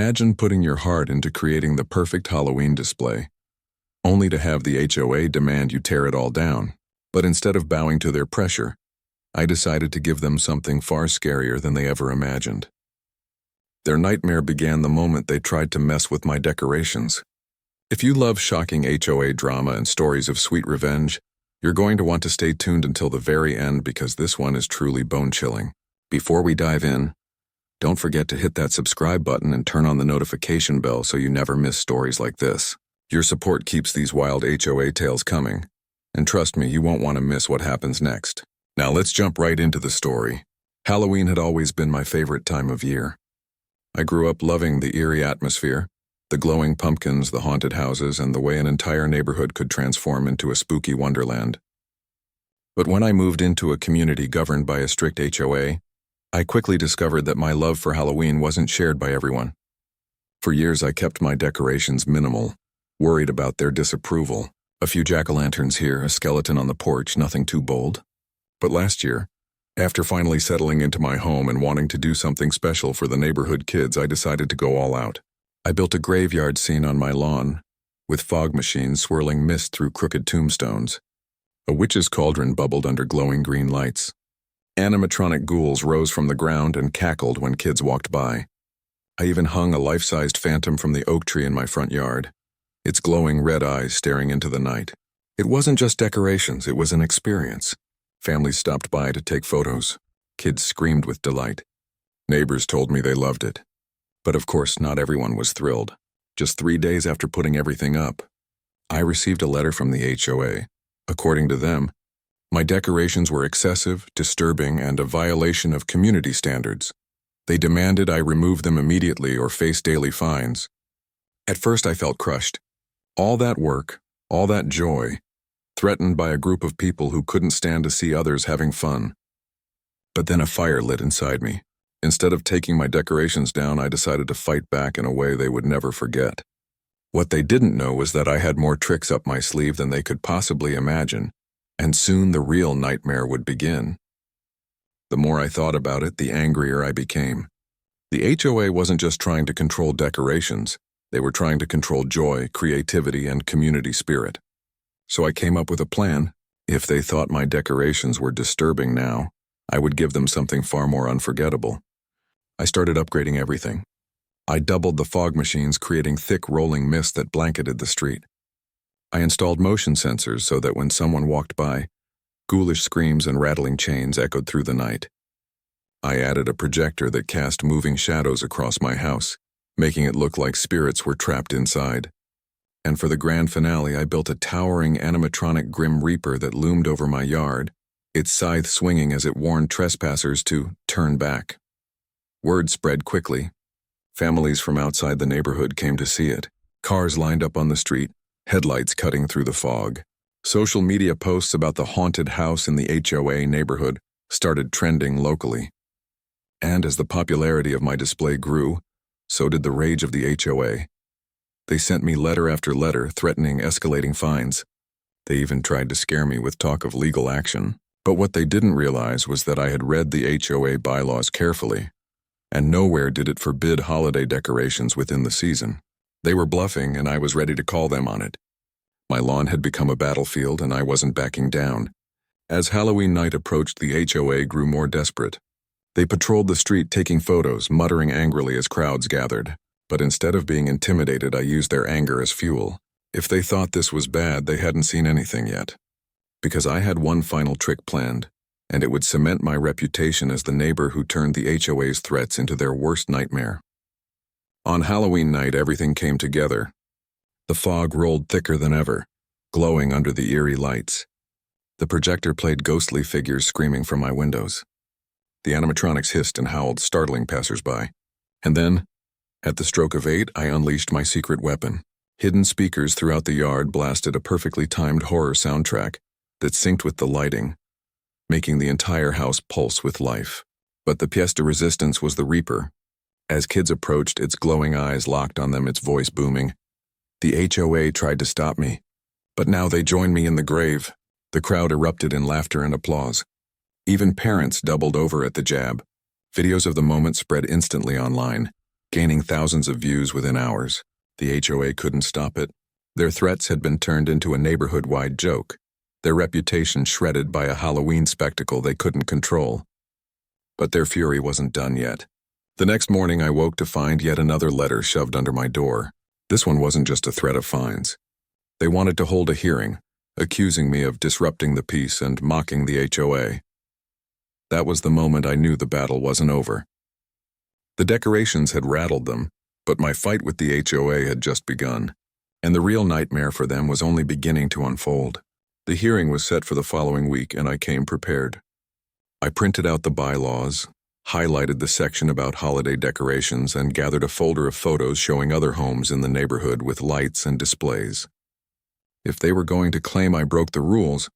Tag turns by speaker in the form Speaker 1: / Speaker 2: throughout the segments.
Speaker 1: Imagine putting your heart into creating the perfect Halloween display, only to have the HOA demand you tear it all down. But instead of bowing to their pressure, I decided to give them something far scarier than they ever imagined. Their nightmare began the moment they tried to mess with my decorations. If you love shocking HOA drama and stories of sweet revenge, you're going to want to stay tuned until the very end because this one is truly bone-chilling. Before we dive in, don't forget to hit that subscribe button and turn on the notification bell so you never miss stories like this. Your support keeps these wild HOA tales coming, and trust me, you won't want to miss what happens next. Now let's jump right into the story. Halloween had always been my favorite time of year. I grew up loving the eerie atmosphere, the glowing pumpkins, the haunted houses, and the way an entire neighborhood could transform into a spooky wonderland. But when I moved into a community governed by a strict HOA, I quickly discovered that my love for Halloween wasn't shared by everyone. For years I kept my decorations minimal, worried about their disapproval. A few jack-o'-lanterns here, a skeleton on the porch, nothing too bold. But last year, after finally settling into my home and wanting to do something special for the neighborhood kids, I decided to go all out. I built a graveyard scene on my lawn, with fog machines swirling mist through crooked tombstones. A witch's cauldron bubbled under glowing green lights. Animatronic ghouls rose from the ground and cackled when kids walked by. I even hung a life-sized phantom from the oak tree in my front yard, its glowing red eyes staring into the night. It wasn't just decorations, it was an experience. Families stopped by to take photos. Kids screamed with delight. Neighbors told me they loved it. But of course, not everyone was thrilled. Just 3 days after putting everything up, I received a letter from the HOA. According to them, my decorations were excessive, disturbing, and a violation of community standards. They demanded I remove them immediately or face daily fines. At first I felt crushed. All that work, all that joy, threatened by a group of people who couldn't stand to see others having fun. But then a fire lit inside me. Instead of taking my decorations down, I decided to fight back in a way they would never forget. What they didn't know was that I had more tricks up my sleeve than they could possibly imagine, and soon the real nightmare would begin. The more I thought about it, the angrier I became. The HOA wasn't just trying to control decorations, they were trying to control joy, creativity, and community spirit. So I came up with a plan. If they thought my decorations were disturbing now, I would give them something far more unforgettable. I started upgrading everything. I doubled the fog machines, creating thick rolling mist that blanketed the street. I installed motion sensors so that when someone walked by, ghoulish screams and rattling chains echoed through the night. I added a projector that cast moving shadows across my house, making it look like spirits were trapped inside. And for the grand finale, I built a towering animatronic Grim Reaper that loomed over my yard, its scythe swinging as it warned trespassers to turn back. Word spread quickly. Families from outside the neighborhood came to see it. Cars lined up on the street, headlights cutting through the fog. Social media posts about the haunted house in the HOA neighborhood started trending locally. And as the popularity of my display grew, so did the rage of the HOA. They sent me letter after letter threatening escalating fines. They even tried to scare me with talk of legal action. But what they didn't realize was that I had read the HOA bylaws carefully, and nowhere did it forbid holiday decorations within the season. They were bluffing, and I was ready to call them on it. My lawn had become a battlefield, and I wasn't backing down. As Halloween night approached, the HOA grew more desperate. They patrolled the street taking photos, muttering angrily as crowds gathered. But instead of being intimidated, I used their anger as fuel. If they thought this was bad, they hadn't seen anything yet. Because I had one final trick planned, and it would cement my reputation as the neighbor who turned the HOA's threats into their worst nightmare. On Halloween night, everything came together. The fog rolled thicker than ever, glowing under the eerie lights. The projector played ghostly figures screaming from my windows. The animatronics hissed and howled, startling passersby. And then, at the stroke of 8, I unleashed my secret weapon. Hidden speakers throughout the yard blasted a perfectly timed horror soundtrack that synced with the lighting, making the entire house pulse with life. But the pièce de resistance was the Reaper. As kids approached, its glowing eyes locked on them, its voice booming. The HOA tried to stop me, but now they joined me in the grave. The crowd erupted in laughter and applause. Even parents doubled over at the jab. Videos of the moment spread instantly online. gaining thousands of views within hours. The HOA couldn't stop it. Their threats had been turned into a neighborhood-wide joke, their reputation shredded by a Halloween spectacle they couldn't control. But their fury wasn't done yet. The next morning I woke to find yet another letter shoved under my door. This one wasn't just a threat of fines. They wanted to hold a hearing, accusing me of disrupting the peace and mocking the HOA. That was the moment I knew the battle wasn't over. The decorations had rattled them, but my fight with the HOA had just begun, and the real nightmare for them was only beginning to unfold. The hearing was set for the following week, and I came prepared. I printed out the bylaws, highlighted the section about holiday decorations, and gathered a folder of photos showing other homes in the neighborhood with lights and displays. If they were going to claim I broke the rules,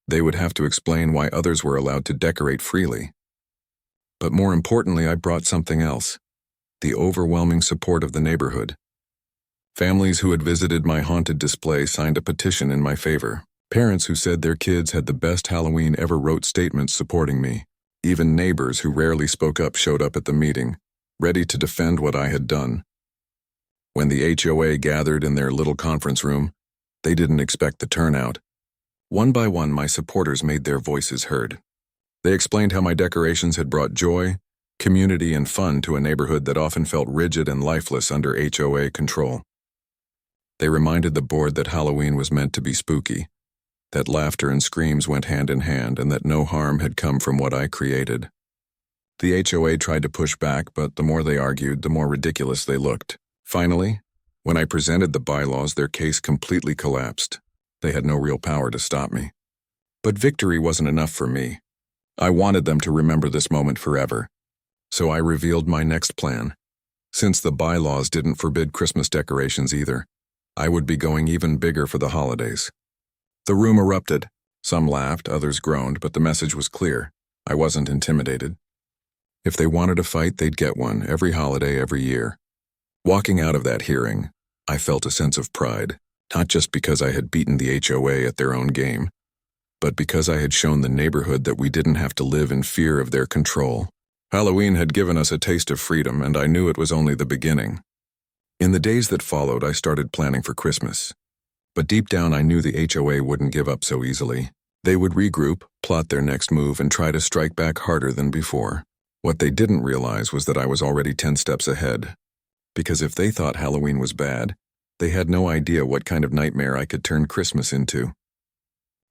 Speaker 1: they would have to explain why others were allowed to decorate freely. But more importantly, I brought something else: the overwhelming support of the neighborhood. Families who had visited my haunted display signed a petition in my favor. Parents who said their kids had the best Halloween ever wrote statements supporting me. Even neighbors who rarely spoke up showed up at the meeting, ready to defend what I had done. When the HOA gathered in their little conference room, they didn't expect the turnout. One by one, my supporters made their voices heard. They explained how my decorations had brought joy, community, and fun to a neighborhood that often felt rigid and lifeless under HOA control. They reminded the board that Halloween was meant to be spooky, that laughter and screams went hand in hand, and that no harm had come from what I created. The HOA tried to push back, but the more they argued, the more ridiculous they looked. Finally, when I presented the bylaws, their case completely collapsed. They had no real power to stop me. But victory wasn't enough for me. I wanted them to remember this moment forever. So I revealed my next plan. Since the bylaws didn't forbid Christmas decorations either, I would be going even bigger for the holidays. The room erupted. Some laughed, others groaned, but the message was clear. I wasn't intimidated. If they wanted a fight, they'd get one, every holiday, every year. Walking out of that hearing, I felt a sense of pride, not just because I had beaten the HOA at their own game, but because I had shown the neighborhood that we didn't have to live in fear of their control. Halloween had given us a taste of freedom, and I knew it was only the beginning. In the days that followed, I started planning for Christmas. But deep down, I knew the HOA wouldn't give up so easily. They would regroup, plot their next move, and try to strike back harder than before. What they didn't realize was that I was already 10 steps ahead. Because if they thought Halloween was bad, they had no idea what kind of nightmare I could turn Christmas into.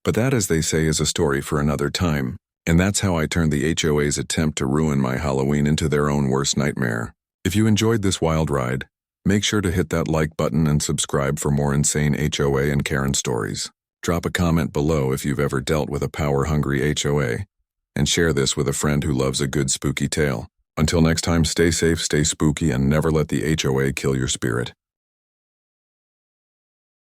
Speaker 1: But that, as they say, is a story for another time. And that's how I turned the HOA's attempt to ruin my Halloween into their own worst nightmare. If you enjoyed this wild ride, make sure to hit that like button and subscribe for more insane HOA and Karen stories. Drop a comment below if you've ever dealt with a power-hungry HOA, and share this with a friend who loves a good spooky tale. Until next time, stay safe, stay spooky, and never let the HOA kill your spirit.